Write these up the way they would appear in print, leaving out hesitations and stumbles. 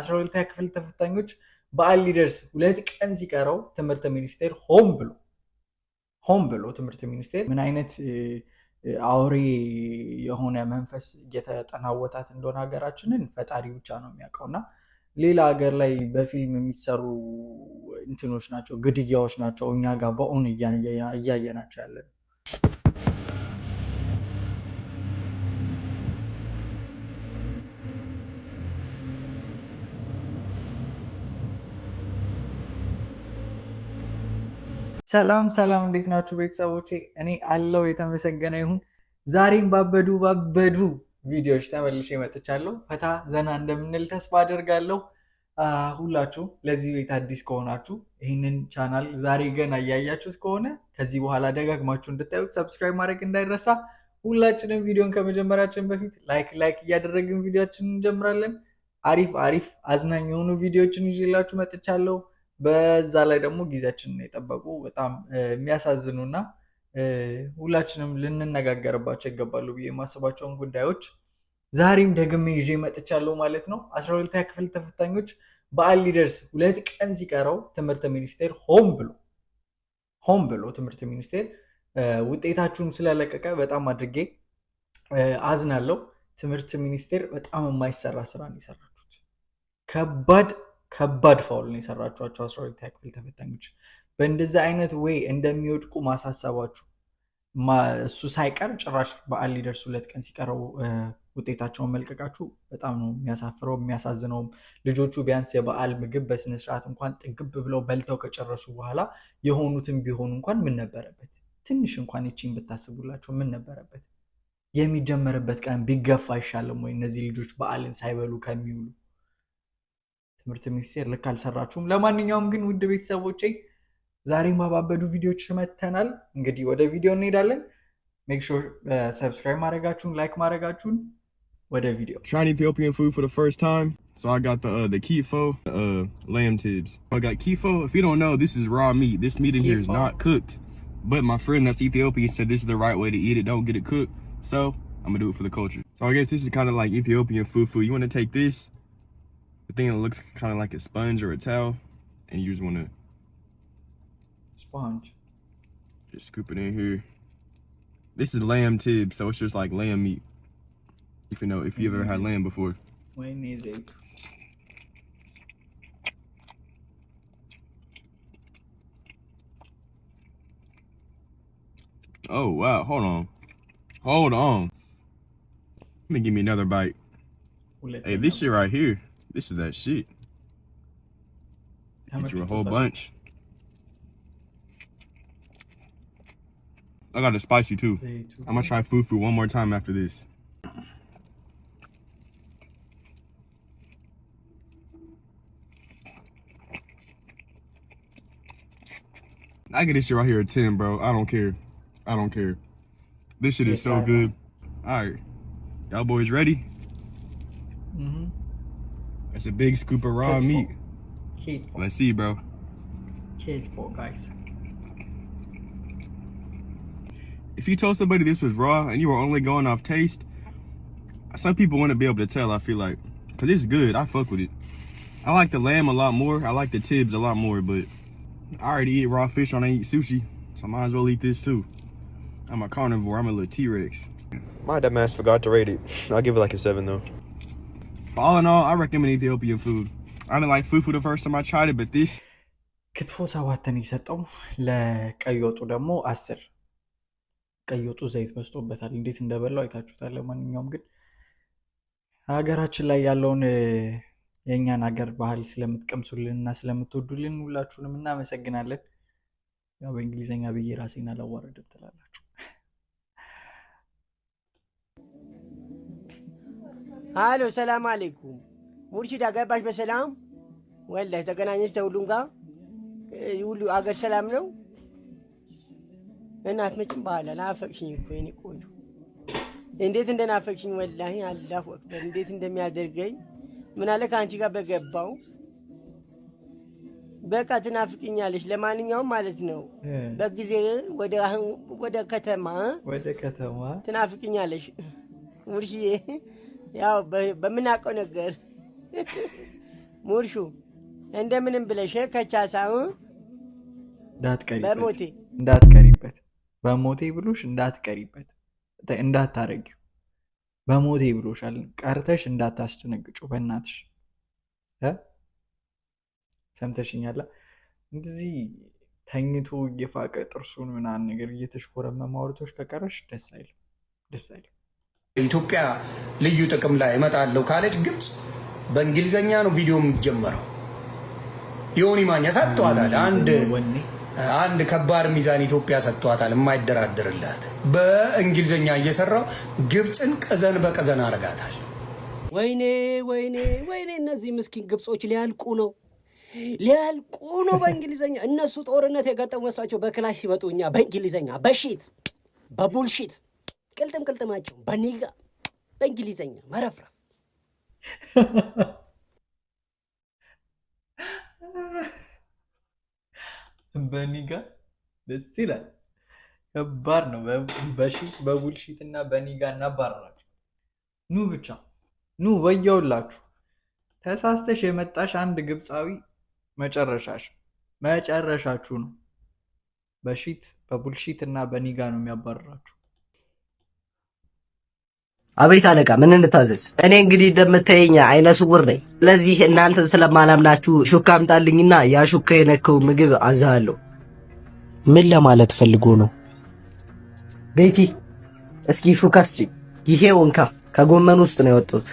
12ኛ ክፍል ተፈታኞች በዓል ሊደርስ 2 ቀን ሲቀረው ትምህርት ሚኒስቴር ሆን ብሎ ትምህርት ሚኒስቴር ምን አይነት አውሬ የሆነ መንፈስ እየተጠናወታት እንደሆነ ሀገራችንን ፈጣሪ ብቻ ነው የሚያውቀውና ሌላ ሀገር ላይ በፊልም የሚሰሩ እንትኖች ናቸው፣ ግድያዎች ናቸው። እኛ ጋር በእውን እያየናቸው ያለን። ሰላም ሰላም፣ እንዴት ናችሁ ቤተሰቦቼ? እኔ አለው የተመሰገነ ይሁን። ዛሬም ባበዱ ቪዲዮዎች ተመልሼ መጥቻለሁ። ፈታ ዘና እንደምንል ተስፋ አደርጋለሁ። ሁላችሁ ለዚህ ቤት አዲስ ከሆናችሁ ይህንን ቻናል ዛሬ ገና እያያችሁት ከሆነ ከዚህ በኋላ ደጋግማችሁ እንድታዩት ሰብስክራይብ ማድረግ እንዳይረሳ። ሁላችንም ቪዲዮን ከመጀመራችን በፊት ላይክ እያደረግን ቪዲዮችን እንጀምራለን። አሪፍ አዝናኝ የሆኑ ቪዲዮችን ይዤላችሁ መጥቻለሁ። በዛ ላይ ደግሞ ጊዜያችንን የጠበቁ በጣም የሚያሳዝኑና ሁላችንም ልንነጋገርባቸው ይገባሉ ብዬ የማስባቸውን ጉዳዮች ዛሬም ደግሜ ይዤ መጥቻለሁ ማለት ነው። 12ኛ ክፍል ተፈታኞች በዓል ሊደርስ 2 ቀን ሲቀረው ትምህርት ሚኒስቴር ሆን ብሎ ትምህርት ሚኒስቴር ውጤታችሁን ስለለቀቀ በጣም አድርጌ አዝናለሁ። ትምህርት ሚኒስቴር በጣም የማይሰራ ስራ ነው የሰራችሁት። ከባድ ፋውል ነው የሰራችኋቸው 12ኛ ክፍል ተፈታኞች። በእንደዚህ አይነት ወይ እንደሚወድቁ ማሳሰባችሁ እሱ ሳይቀር ጭራሽ በዓል ሊደርስ 2 ቀን ሲቀረው ውጤታቸውን መልቀቃችሁ በጣም ነው የሚያሳፍረው የሚያሳዝነውም። ልጆቹ ቢያንስ የበዓል ምግብ በስነስርዓት እንኳን ጥግብ ብለው በልተው ከጨረሱ በኋላ የሆኑትን ቢሆኑ እንኳን ምን ነበረበት? ትንሽ እንኳን ይቺን ብታስቡላቸው ምን ነበረበት? የሚጀመርበት ቀን ቢገፋ አይሻልም ወይ? እነዚህ ልጆች በዓልን ሳይበሉ ከሚውሉ። ትምህርት ሚኒስቴር ልክ አልሰራችሁም። ለማንኛውም ግን ውድ ቤተሰቦቼ ዛሬም ባበዱ ቪዲዮዎች መተናል። እንግዲህ ወደ ቪዲዮ እንሄዳለን። ሜክ ሹር ሰብስክራይብ ማድረጋችሁን ላይክ ማድረጋችሁን። ወደ ቪዲዮ። Trying Ethiopian food for the first time, so I got the kifo, lamb tibs. I got kifo. If you don't know, this is raw meat. This meat in here is not cooked. But my friend that's Ethiopian said this is the right way to eat it. Don't get it cooked. So I'm gonna do it for the culture. So I guess this is kind of like Ethiopian fufu. You want to take this, the thing that looks kind of like a sponge or a towel, and you just want to sponge. Just scoop it in here. This is lamb tibs, so it's just like lamb meat. If you've ever had lamb before. When is it? Oh wow, hold on. Let me give me another bite. Hey, this shit right here, this is that shit. Get you a whole bunch. I got it spicy too. I'm gonna try fufu one more time after this. I get this shit right here at 10, bro. I don't care. This shit is so good. All right, y'all boys ready? That's a big scoop of raw meat. Let's see, bro. Careful, guys. If you told somebody this was raw and you were only going off taste, some people wouldn't be able to tell, I feel like. Because it's good. I fuck with it. I like the lamb a lot more. I like the tibs a lot more, but I already eat raw fish when I eat sushi, so I might as well eat this too. I'm a carnivore. I'm a little T-Rex. My dumbass forgot to rate it. I'll give it like a 7 though. But all in all, I recommend Ethiopian food. I didn't like fufu the first time I tried it, but this... ክትፎ 7 ይሰጠው፣ ለቀይ ወጡ ደግሞ 10። ቀይ ወጡ ዘይት በዝቶበታል። እንዴት እንደበላው አይታችሁታል። ለማንኛውም ግን ሀገራችን ላይ ያለውን የኛን ሀገር ባህል ስለምትቀምሱልንና ስለምትወዱልን ሁላችሁንም እናመሰግናለን። ያው በእንግሊዘኛ ብዬ ራሴን አላዋረድም ትላላችሁ። ሃሎ ሰላም አለይኩም ሙርሺድ፣ አገባሽ በሰላም? ወላሂ ተገናኘች ተሁሉም ጋር ሁሉ አገር ሰላም ነው? እናት መጭም በኋላ ናፈቅሽኝ እኮ የኔ ቆንጆ፣ እንዴት እንደናፈቅሽኝ ወላሂ አላሁ አክበር፣ እንዴት እንደሚያደርገኝ ምን አለ ከአንቺ ጋር በገባው። በቃ ትናፍቅኛለሽ። ለማንኛውም ማለት ነው በጊዜ ወደ ከተማ ሙርሹ እንደምንም ብለሽ ከቻሳው እንዳትቀሪበት በሞቴ ብሎሽ እንዳታረጊው በሞቴ ብሎሻል። ቀርተሽ እንዳታስደነግጩ በእናትሽ ሰምተሽኛል? እንደዚህ ተኝቶ እየፋቀ ጥርሱን ምናምን ነገር እየተሽኮረመመ አውርቶሽ ከቀረሽ ደስ አይልም። ኢትዮጵያ ልዩ ጥቅም ላይ እመጣለሁ ካለች ግብፅ በእንግሊዘኛ ነው ቪዲዮ የሚጀመረው። ዮኒ ማኛ ሰጥቷታል። አንድ ከባድ ሚዛን ኢትዮጵያ ሰጥቷታል፣ የማይደራደርላት በእንግሊዘኛ እየሰራው ግብፅን ቀዘን በቀዘን አረጋታል። ወይኔ እነዚህ ምስኪን ግብጾች ሊያልቁ ነው በእንግሊዘኛ። እነሱ ጦርነት የገጠሙ መስሏቸው በክላሽ ሲመጡ እኛ በእንግሊዘኛ በሺት በቡልሺት ቅልጥማቸው በኒጋ በእንግሊዘኛ መረፍረፍ። በኒጋ ደስ ይላል። ከባድ ነው። በሺት በቡልሺት እና በኒጋ እናባረራቸው። ኑ ወየውላችሁ። ተሳስተሽ የመጣሽ አንድ ግብፃዊ መጨረሻችሁ ነው። በሺት በቡልሺት እና በኒጋ ነው የሚያባረራችሁ። አቤት አለቃ፣ ምን እንታዘዝ? እኔ እንግዲህ እንደምታየኝ አይነ ስውር ነኝ። ስለዚህ እናንተን ስለማላምናችሁ ሹካ አምጣልኝና ያ ሹካ የነከው ምግብ አዛለሁ። ምን ለማለት ፈልጎ ነው? ቤቲ እስኪ ሹካ ስጪኝ። ይሄው እንካ፣ ከጎመን ውስጥ ነው ያወጡት።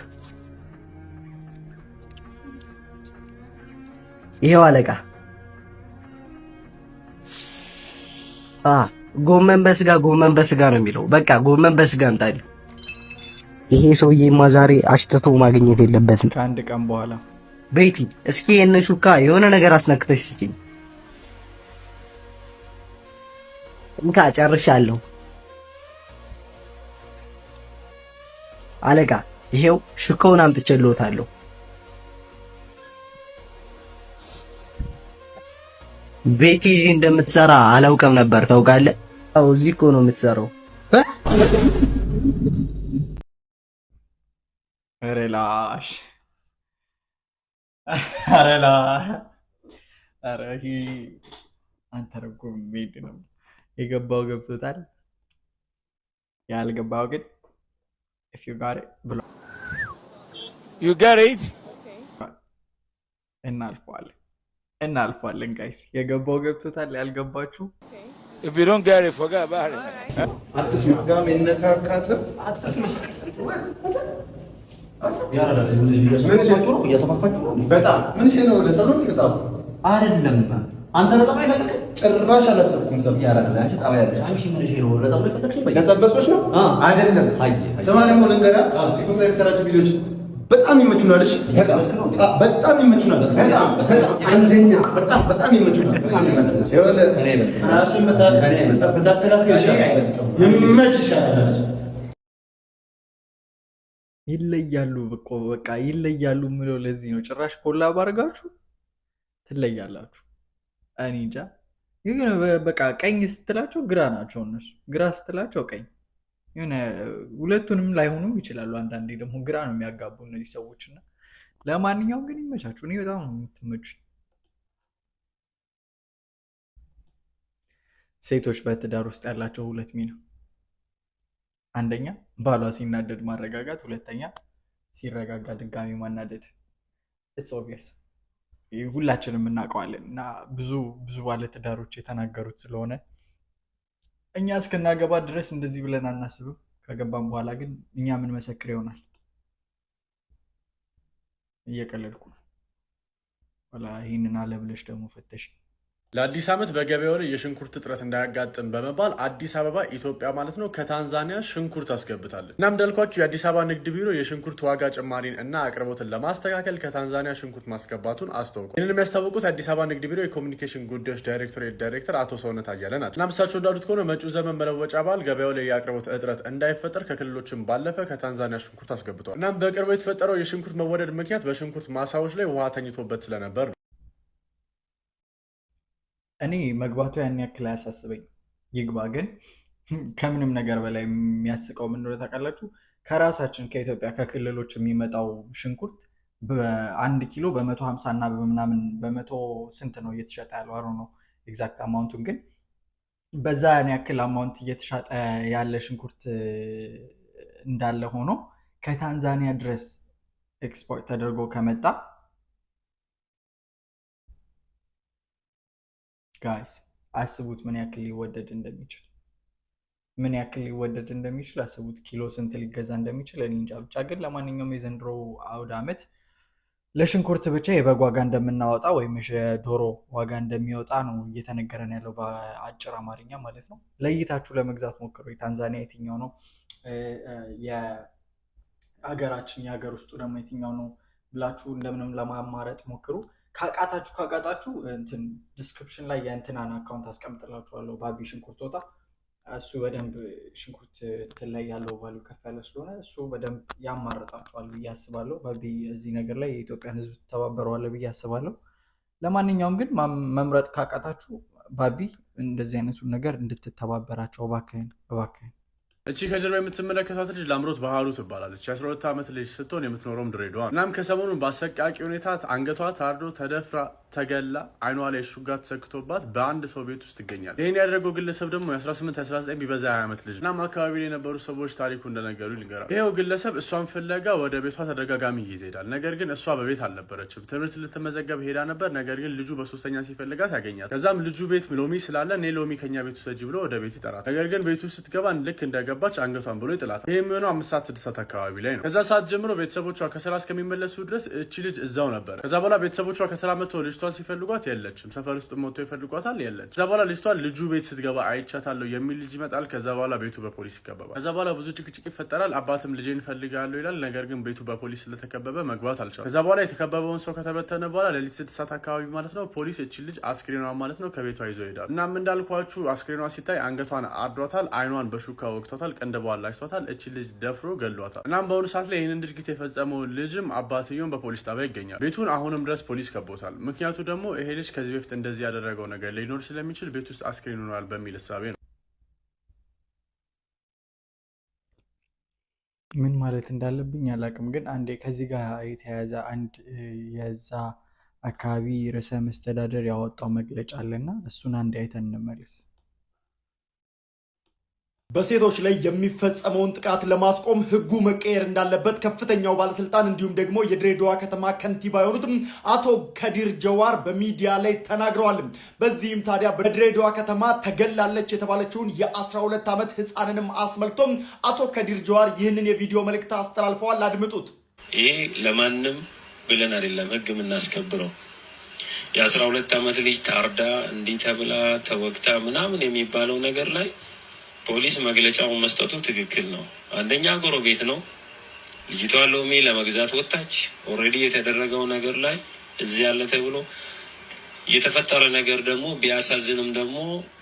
ይሄው አለቃ። ጎመን በስጋ ነው የሚለው። በቃ ጎመን በስጋ አምጣልኝ። ይሄ ሰውዬማ ዛሬ አሽትቶ ማግኘት የለበትም። ከአንድ ቀን በኋላ ቤቲ እስኪ የነ ሹካ የሆነ ነገር አስነክተሽ ስጪኝ። እንካ ጨርሻለሁ። አለቃ ይሄው ሹካውን አምጥቼልዎታለሁ። ቤቲ እዚህ እንደምትሰራ አላውቅም ነበር። ታውቃለህ? አዎ እዚህ እኮ ነው የምትሰራው። ሬላሽ አንተረጉም ሜድ ነው የገባው ገብቶታል። ያልገባው ግን if you got it ብሎ you got it እናልፈዋለን ጋይስ። የገባው ገብቶታል። ያልገባችሁ if you don't get it forget about it አትስማ ጋር የነካካሰ አትስማ እያሰፋፋችሁ በጣም ምን ነው ለጸሎት በጣም አይደለም። አንተ ለጸሎት አይፈልግ ጭራሽ አላሰብኩም። ሰብ ያራዳች ጻባይ ያለሽ አንቺ ምን ነው ለጸሎት አይፈልግሽ? ለጸበሶች ነው አይደለም። ስማ ደግሞ ልንገራ ቲክቶክ ላይ የሚሰራቸው ቪዲዮዎች በጣም ይመቹናል። እሺ በጣም ይመቹናል። አንደኛ በጣም ይመቹናል። ይወለ ራስን በታስተካክል ይመችሻል። ይለያሉ በቃ ይለያሉ የምለው ለዚህ ነው። ጭራሽ ኮላብ አድርጋችሁ ትለያላችሁ። እኔ እንጃ። ግን በቃ ቀኝ ስትላቸው ግራ ናቸው እነሱ፣ ግራ ስትላቸው ቀኝ። የሆነ ሁለቱንም ላይሆኑም ይችላሉ። አንዳንዴ ደግሞ ግራ ነው የሚያጋቡ እነዚህ ሰዎች እና ለማንኛውም ግን ይመቻችሁ። እኔ በጣም ነው የምትመቹኝ። ሴቶች በትዳር ውስጥ ያላቸው ሁለት ሚና፣ አንደኛ ባሏ ሲናደድ ማረጋጋት፣ ሁለተኛ ሲረጋጋ ድጋሚ ማናደድ። ኢትስ ኦብቪየስ ሁላችንም እናውቀዋለን እና ብዙ ባለትዳሮች የተናገሩት ስለሆነ እኛ እስክናገባ ድረስ እንደዚህ ብለን አናስብም። ከገባም በኋላ ግን እኛ ምን መሰክር ይሆናል። እየቀለድኩ ነው። ይህንን አለ ብለሽ ደግሞ ፈተሽ ለአዲስ ዓመት በገበያው ላይ የሽንኩርት እጥረት እንዳያጋጥም በመባል አዲስ አበባ ኢትዮጵያ ማለት ነው ከታንዛኒያ ሽንኩርት አስገብታለች። እናም እንዳልኳችሁ የአዲስ አበባ ንግድ ቢሮ የሽንኩርት ዋጋ ጭማሪን እና አቅርቦትን ለማስተካከል ከታንዛኒያ ሽንኩርት ማስገባቱን አስታውቋል። ይህንን የሚያስታወቁት የአዲስ አበባ ንግድ ቢሮ የኮሚኒኬሽን ጉዳዮች ዳይሬክቶሬት ዳይሬክተር አቶ ሰውነት አያለ ናቸው። እናም እሳቸው እንዳሉት ከሆነ መጪው ዘመን መለወጫ በዓል ገበያው ላይ የአቅርቦት እጥረት እንዳይፈጠር ከክልሎችም ባለፈ ከታንዛኒያ ሽንኩርት አስገብተዋል። እናም በቅርቡ የተፈጠረው የሽንኩርት መወደድ ምክንያት በሽንኩርት ማሳዎች ላይ ውሃ ተኝቶበት ስለነበር ነው። እኔ መግባቱ ያን ያክል አያሳስበኝ፣ ይግባ። ግን ከምንም ነገር በላይ የሚያስቀው ምን እንደሆነ ታውቃላችሁ? ከራሳችን ከኢትዮጵያ ከክልሎች የሚመጣው ሽንኩርት በ1 ኪሎ በ150 እና በምናምን በመቶ ስንት ነው እየተሸጠ ያለው? አሮ ነው ኤግዛክት አማውንቱን፣ ግን በዛ ያን ያክል አማውንት እየተሸጠ ያለ ሽንኩርት እንዳለ ሆኖ ከታንዛኒያ ድረስ ኤክስፖርት ተደርጎ ከመጣ ጋይስ አስቡት ምን ያክል ሊወደድ እንደሚችል፣ ምን ያክል ሊወደድ እንደሚችል አስቡት። ኪሎ ስንት ሊገዛ እንደሚችል እኔ እንጃ። ብቻ ግን ለማንኛውም የዘንድሮ አውደ ዓመት ለሽንኩርት ብቻ የበግ ዋጋ እንደምናወጣ ወይም የዶሮ ዋጋ እንደሚወጣ ነው እየተነገረን ያለው በአጭር አማርኛ ማለት ነው። ለይታችሁ ለመግዛት ሞክሩ። የታንዛኒያ የትኛው ነው፣ የሀገራችን የሀገር ውስጡ ደግሞ የትኛው ነው ብላችሁ እንደምንም ለማማረጥ ሞክሩ። ካቃታችሁ እንትን ዲስክሪፕሽን ላይ የእንትናን አካውንት አስቀምጥላችኋለሁ፣ ባቢ ሽንኩርት ወጣ። እሱ በደንብ ሽንኩርት እንትን ላይ ያለው ቫልዩ ከፍ ያለ ስለሆነ እሱ በደንብ ያማርጣችኋል ብዬ አስባለሁ። ባቢ እዚህ ነገር ላይ የኢትዮጵያን ሕዝብ ተባበረዋለሁ ብዬ አስባለሁ። ለማንኛውም ግን መምረጥ ካቃታችሁ ባቢ እንደዚህ አይነቱን ነገር እንድትተባበራቸው እባክህን። እቺ ከጀርባ የምትመለከቷት ልጅ ላምሮት ባህሩ ትባላለች። የ12 ዓመት ልጅ ስትሆን የምትኖረውም ድሬዳዋ። እናም ከሰሞኑን በአሰቃቂ ሁኔታ አንገቷ ታርዶ ተደፍራ ተገላ አይኗ ላይ ሹጋ ተሰክቶባት በአንድ ሰው ቤት ውስጥ ይገኛል። ይህን ያደረገው ግለሰብ ደግሞ የ18 19 ቢበዛ 20 ዓመት ልጅ። እናም አካባቢ ላይ የነበሩ ሰዎች ታሪኩ እንደነገሩ ይልገራል። ይሄው ግለሰብ እሷን ፍለጋ ወደ ቤቷ ተደጋጋሚ ጊዜ ይሄዳል። ነገር ግን እሷ በቤት አልነበረችም። ትምህርት ልትመዘገብ ሄዳ ነበር። ነገር ግን ልጁ በሶስተኛ ሲፈልጋት ያገኛት። ከዛም ልጁ ቤት ሎሚ ስላለ እኔ ሎሚ ከኛ ቤት ውሰጂ ብሎ ወደ ቤት ይጠራል። ነገር ግን ቤቱ ስትገባ ልክ እንደገባች አንገቷን ብሎ ይጥላታል። ይህ የሚሆነው 5 ሰዓት 6 ሰዓት አካባቢ ላይ ነው። ከዛ ሰዓት ጀምሮ ቤተሰቦቿ ከስራ እስከሚመለሱ ድረስ እቺ ልጅ እዛው ነበር። ከዛ በኋላ ቤተሰቦቿ ከስራ መጥተው ልጅቷን ሲፈልጓት የለችም። ሰፈር ውስጥ ሞቶ ይፈልጓታል፣ የለችም። ከዛ በኋላ ልጅቷን ልጁ ቤት ስትገባ አይቻታለሁ የሚል ልጅ ይመጣል። ከዛ በኋላ ቤቱ በፖሊስ ይከበባል። ከዛ በኋላ ብዙ ጭቅጭቅ ይፈጠራል። አባትም ልጄን እፈልጋለሁ ይላል። ነገር ግን ቤቱ በፖሊስ ስለተከበበ መግባት አልቻለም። ከዛ በኋላ የተከበበውን ሰው ከተበተነ በኋላ ሌሊት 6 ሰዓት አካባቢ ማለት ነው ፖሊስ እቺ ልጅ አስክሬኗ ማለት ነው ከቤቷ ይዞ ይሄዳል። እናም እንዳልኳችሁ አስክሬኗ ሲታይ አንገቷን አርዷታል፣ አይኗን በሹካ ወቅቷታል፣ ቅንድቧ አላጭቷታል። እቺ ልጅ ደፍሮ ገሏታል። እናም በአሁኑ ሰዓት ላይ ይህንን ድርጊት የፈጸመው ልጅም አባትየውን በፖሊስ ጣቢያ ይገኛል። ቤቱን አሁንም ድረስ ፖሊስ ከቦታል። ምክንያቱ ደግሞ ይሄ ልጅ ከዚህ በፊት እንደዚህ ያደረገው ነገር ሊኖር ስለሚችል ቤት ውስጥ አስክሬን ሆኗል በሚል እሳቤ ነው። ምን ማለት እንዳለብኝ አላውቅም፣ ግን አንዴ ከዚህ ጋር የተያያዘ አንድ የዛ አካባቢ ርዕሰ መስተዳደር ያወጣው መግለጫ አለና እሱን አንዴ አይተን እንመለስ። በሴቶች ላይ የሚፈጸመውን ጥቃት ለማስቆም ሕጉ መቀየር እንዳለበት ከፍተኛው ባለስልጣን እንዲሁም ደግሞ የድሬዳዋ ከተማ ከንቲባ የሆኑትም አቶ ከዲር ጀዋር በሚዲያ ላይ ተናግረዋል። በዚህም ታዲያ በድሬዳዋ ከተማ ተገላለች የተባለችውን የ12 ዓመት ህፃንንም አስመልክቶም አቶ ከዲር ጀዋር ይህንን የቪዲዮ መልእክት አስተላልፈዋል። አድምጡት። ይሄ ለማንም ብለን አይደለም ሕግ የምናስከብረው። የ12 ዓመት ልጅ ታርዳ እንዲህ ተብላ ተወግታ ምናምን የሚባለው ነገር ላይ ፖሊስ መግለጫውን መስጠቱ ትክክል ነው። አንደኛ ጎረቤት ነው። ልጅቷ ሎሚ ለመግዛት ወጣች። ኦልሬዲ የተደረገው ነገር ላይ እዚህ ያለ ተብሎ የተፈጠረ ነገር ደግሞ ቢያሳዝንም ደግሞ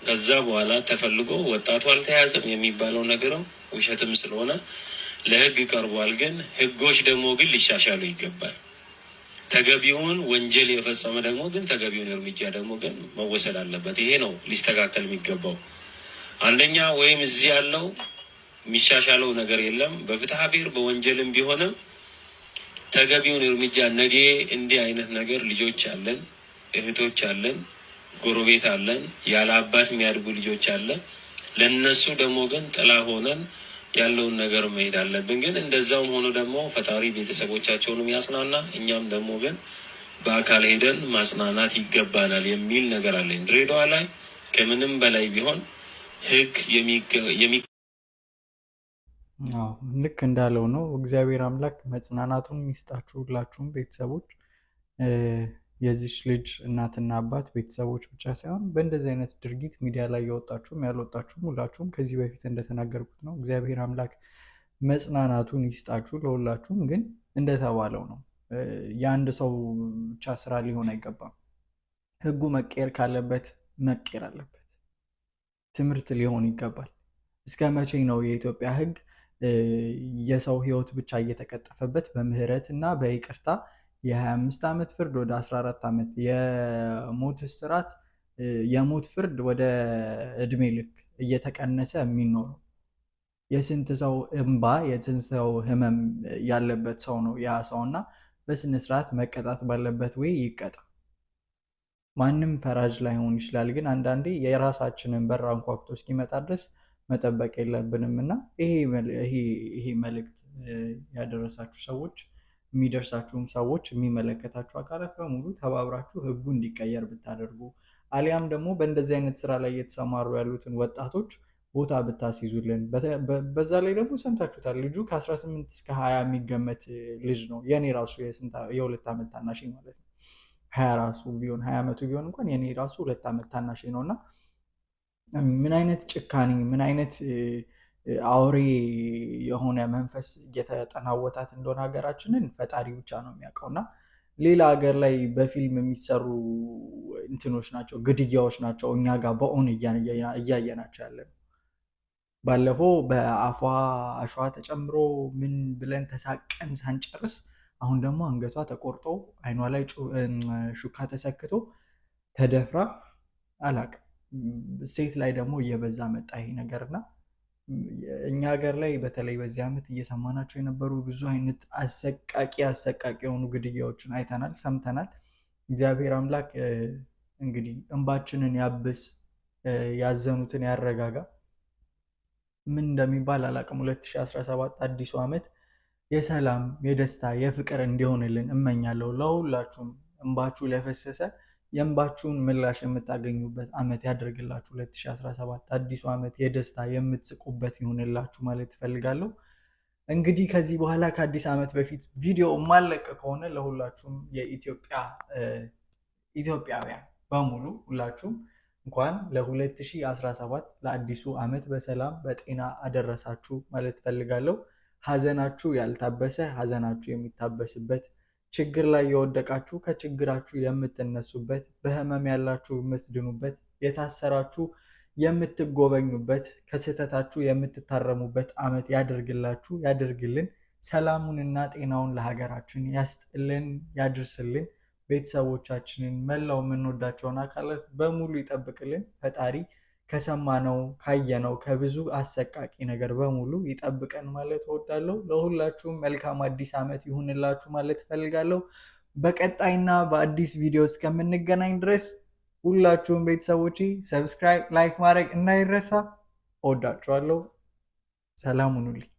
ከዛ በኋላ ተፈልጎ ወጣቱ አልተያዘም የሚባለው ነገር ውሸትም ስለሆነ ለህግ ቀርቧል። ግን ህጎች ደግሞ ግን ሊሻሻሉ ይገባል። ተገቢውን ወንጀል የፈጸመ ደግሞ ግን ተገቢውን እርምጃ ደግሞ ግን መወሰድ አለበት። ይሄ ነው ሊስተካከል የሚገባው። አንደኛ ወይም እዚህ ያለው የሚሻሻለው ነገር የለም። በፍትሐ ብሔር በወንጀልም ቢሆንም ተገቢውን እርምጃ ነገ እንዲህ አይነት ነገር ልጆች አለን፣ እህቶች አለን፣ ጎረቤት አለን፣ ያለ አባት የሚያድጉ ልጆች አለን። ለነሱ ደግሞ ግን ጥላ ሆነን ያለውን ነገር መሄድ አለብን። ግን እንደዛውም ሆኖ ደግሞ ፈጣሪ ቤተሰቦቻቸውንም ያጽናና፣ እኛም ደግሞ ግን በአካል ሄደን ማጽናናት ይገባናል የሚል ነገር አለኝ። ድሬዳዋ ላይ ከምንም በላይ ቢሆን ህግ ልክ እንዳለው ነው። እግዚአብሔር አምላክ መጽናናቱን ይስጣችሁ ሁላችሁም ቤተሰቦች። የዚች ልጅ እናትና አባት ቤተሰቦች ብቻ ሳይሆን በእንደዚህ አይነት ድርጊት ሚዲያ ላይ የወጣችሁም ያልወጣችሁም ሁላችሁም ከዚህ በፊት እንደተናገርኩት ነው። እግዚአብሔር አምላክ መጽናናቱን ይስጣችሁ ለሁላችሁም። ግን እንደተባለው ነው፣ የአንድ ሰው ብቻ ስራ ሊሆን አይገባም። ህጉ መቀየር ካለበት መቀየር አለበት። ትምህርት ሊሆን ይገባል። እስከ መቼ ነው የኢትዮጵያ ህግ የሰው ህይወት ብቻ እየተቀጠፈበት በምህረት እና በይቅርታ የ25 ዓመት ፍርድ ወደ 14 ዓመት የሞት እስራት የሞት ፍርድ ወደ እድሜ ልክ እየተቀነሰ የሚኖረው? የስንት ሰው እንባ የስንት ሰው ህመም ያለበት ሰው ነው ያ ሰው እና በስነ ስርዓት መቀጣት ባለበት ወይ ይቀጣ። ማንም ፈራጅ ላይሆን ይችላል፣ ግን አንዳንዴ የራሳችንን በር አንኳኩቶ እስኪመጣ ድረስ መጠበቅ የለብንም እና ይሄ መልእክት ያደረሳችሁ ሰዎች፣ የሚደርሳችሁም ሰዎች፣ የሚመለከታችሁ አካላት በሙሉ ተባብራችሁ ህጉ እንዲቀየር ብታደርጉ፣ አሊያም ደግሞ በእንደዚህ አይነት ስራ ላይ የተሰማሩ ያሉትን ወጣቶች ቦታ ብታስይዙልን። በዛ ላይ ደግሞ ሰምታችሁታል፣ ልጁ ከ18 እስከ 20 የሚገመት ልጅ ነው። የኔ ራሱ የ2 ዓመት ታናሽ ማለት ነው። 20 ራሱ ቢሆን 20 ዓመቱ ቢሆን እንኳን የኔ ራሱ 2 ዓመት ታናሽ ነውና ምን አይነት ጭካኔ ምን አይነት አውሬ የሆነ መንፈስ እየተጠናወታት እንደሆነ ሀገራችንን ፈጣሪ ብቻ ነው የሚያውቀውና ሌላ ሀገር ላይ በፊልም የሚሰሩ እንትኖች ናቸው፣ ግድያዎች ናቸው እኛ ጋር በኦን እያየናቸው ያለን። ባለፈው በአፏ አሸዋ ተጨምሮ ምን ብለን ተሳቀን ሳንጨርስ አሁን ደግሞ አንገቷ ተቆርጦ አይኗ ላይ ሹካ ተሰክቶ ተደፍራ አላቅም። ሴት ላይ ደግሞ እየበዛ መጣ ይሄ ነገርና እኛ ሀገር ላይ በተለይ በዚህ ዓመት እየሰማናቸው የነበሩ ብዙ አይነት አሰቃቂ የሆኑ ግድያዎችን አይተናል፣ ሰምተናል። እግዚአብሔር አምላክ እንግዲህ እንባችንን ያብስ፣ ያዘኑትን ያረጋጋ። ምን እንደሚባል አላቅም። 2017 አዲሱ ዓመት የሰላም የደስታ የፍቅር እንዲሆንልን እመኛለሁ። ለሁላችሁም እንባችሁ ለፈሰሰ የእንባችሁን ምላሽ የምታገኙበት ዓመት ያደርግላችሁ። 2017 አዲሱ ዓመት የደስታ የምትስቁበት ይሆንላችሁ ማለት እፈልጋለሁ። እንግዲህ ከዚህ በኋላ ከአዲስ ዓመት በፊት ቪዲዮ ማለቀ ከሆነ ለሁላችሁም ኢትዮጵያውያን በሙሉ ሁላችሁም እንኳን ለ2017 ለአዲሱ ዓመት በሰላም በጤና አደረሳችሁ ማለት እፈልጋለሁ። ሐዘናችሁ ያልታበሰ ሐዘናችሁ የሚታበስበት፣ ችግር ላይ የወደቃችሁ ከችግራችሁ የምትነሱበት፣ በህመም ያላችሁ የምትድኑበት፣ የታሰራችሁ የምትጎበኙበት፣ ከስህተታችሁ የምትታረሙበት ዓመት ያደርግላችሁ ያደርግልን። ሰላሙንና ጤናውን ለሀገራችን ያስጥልን ያድርስልን። ቤተሰቦቻችንን መላው የምንወዳቸውን አካላት በሙሉ ይጠብቅልን። ፈጣሪ ከሰማነው ካየነው ከብዙ አሰቃቂ ነገር በሙሉ ይጠብቀን ማለት እወዳለሁ። ለሁላችሁም መልካም አዲስ ዓመት ይሁንላችሁ ማለት እፈልጋለሁ። በቀጣይና በአዲስ ቪዲዮ እስከምንገናኝ ድረስ ሁላችሁም ቤተሰቦቼ ሰብስክራይብ፣ ላይክ ማድረግ እንዳይረሳ። እወዳችኋለሁ። ሰላም ሁኑልኝ።